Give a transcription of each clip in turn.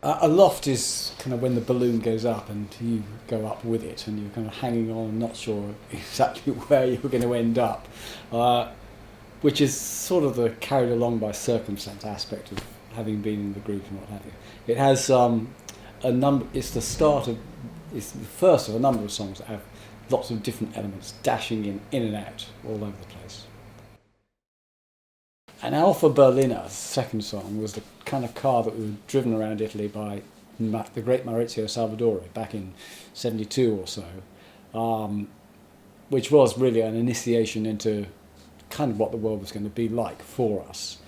A loft is kind of when the balloon goes up and you go up with it and you're kind of hanging on, not sure exactly where you're going to end up, which is sort of the carried along by circumstance aspect of having been in the group and what have you. It has a number. It's the first of a number of songs that have lots of different elements dashing in and out all over the place. An Alfa Berliner, second song, was the kind of car that was driven around Italy by the great Maurizio Salvadori back in '72 or so, which was really an initiation into kind of what the world was going to be like for us.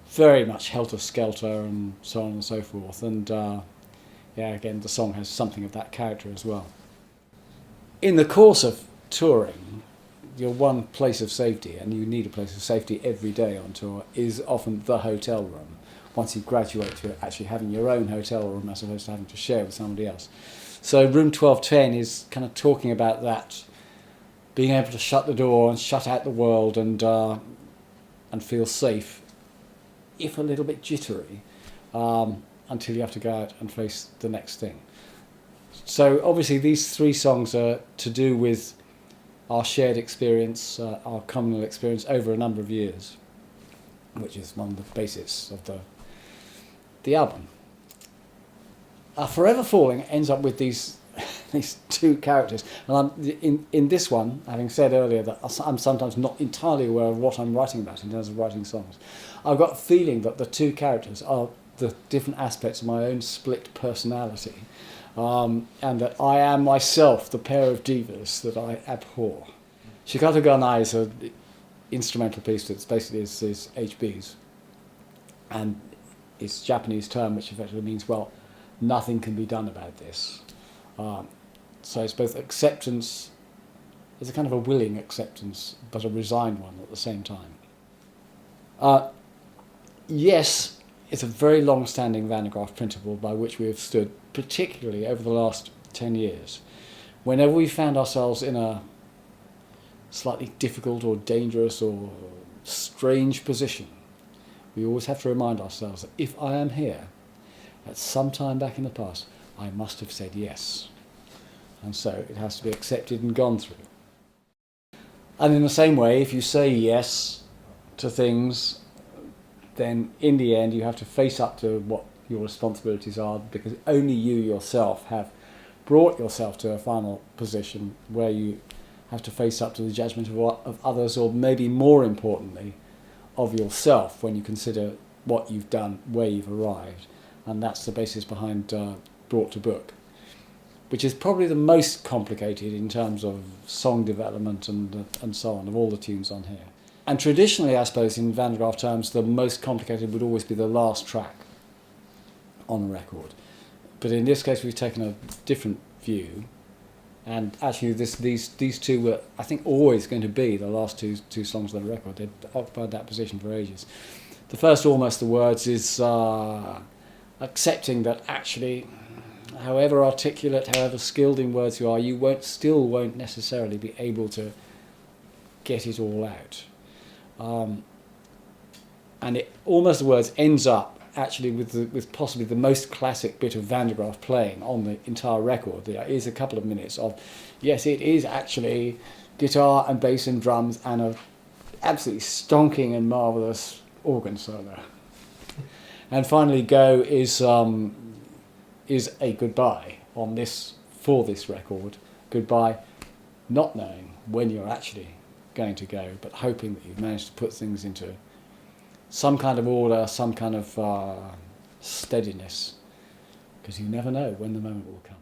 Very much helter-skelter and so on and so forth. And again, the song has something of that character as well. In the course of touring, your one place of safety, and you need a place of safety every day on tour, is often the hotel room. Once you graduate to actually having your own hotel room as opposed to having to share with somebody else. So room 1210 is kind of talking about that, being able to shut the door and shut out the world and feel safe, if a little bit jittery, until you have to go out and face the next thing. So obviously these three songs are to do with our shared experience, our communal experience over a number of years, which is one of the basis of the album. Forever Falling ends up with these two characters. And in this one, having said earlier that I'm sometimes not entirely aware of what I'm writing about in terms of writing songs, I've got a feeling that the two characters are the different aspects of my own split personality. And that I am myself the pair of divas that I abhor. Shikato Ganai is an instrumental piece that basically is HBs. And it's a Japanese term which effectively means, well, nothing can be done about this. So it's both acceptance, it's a kind of a willing acceptance, but a resigned one at the same time. Yes, it's a very long-standing Van de Graaf principle by which we have stood, particularly over the last 10 years. Whenever we found ourselves in a slightly difficult or dangerous or strange position, we always have to remind ourselves that if I am here, at some time back in the past, I must have said yes. And so it has to be accepted and gone through. And in the same way, if you say yes to things, then in the end you have to face up to what your responsibilities are, because only you yourself have brought yourself to a final position where you have to face up to the judgment of others, or maybe more importantly, of yourself when you consider what you've done, where you've arrived. And that's the basis behind Brought to Book, which is probably the most complicated in terms of song development and so on, of all the tunes on here. And traditionally, I suppose, in Van de Graaf terms, the most complicated would always be the last track on a record. But in this case, we've taken a different view. And actually, these two were, I think, always going to be the last two songs on the record. They'd occupied that position for ages. The first, Almost the Words, is accepting that actually, however articulate, however skilled in words you are, you still won't necessarily be able to get it all out. And Almost the Words ends up actually with possibly the most classic bit of Van de Graaf playing on the entire record. There is a couple of minutes of, yes, it is actually guitar and bass and drums and a absolutely stonking and marvellous organ solo. And finally, Go is a goodbye for this record. Goodbye, not knowing when you're actually going to go, but hoping that you've managed to put things into some kind of order, some kind of steadiness, because you never know when the moment will come.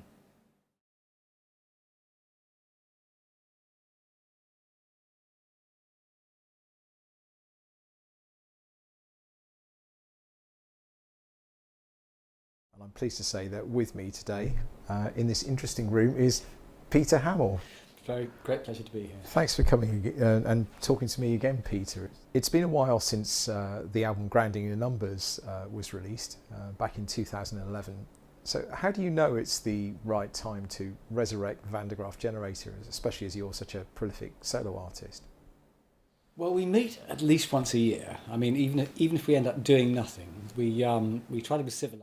And I'm pleased to say that with me today in this interesting room is Peter Hamill. Very great pleasure to be here. Thanks for coming and talking to me again, Peter. It's been a while since the album Grounding in Numbers was released back in 2011. So how do you know it's the right time to resurrect Van de Graaf Generator, especially as you're such a prolific solo artist? Well, we meet at least once a year. I mean, even if we end up doing nothing, we try to be civilised.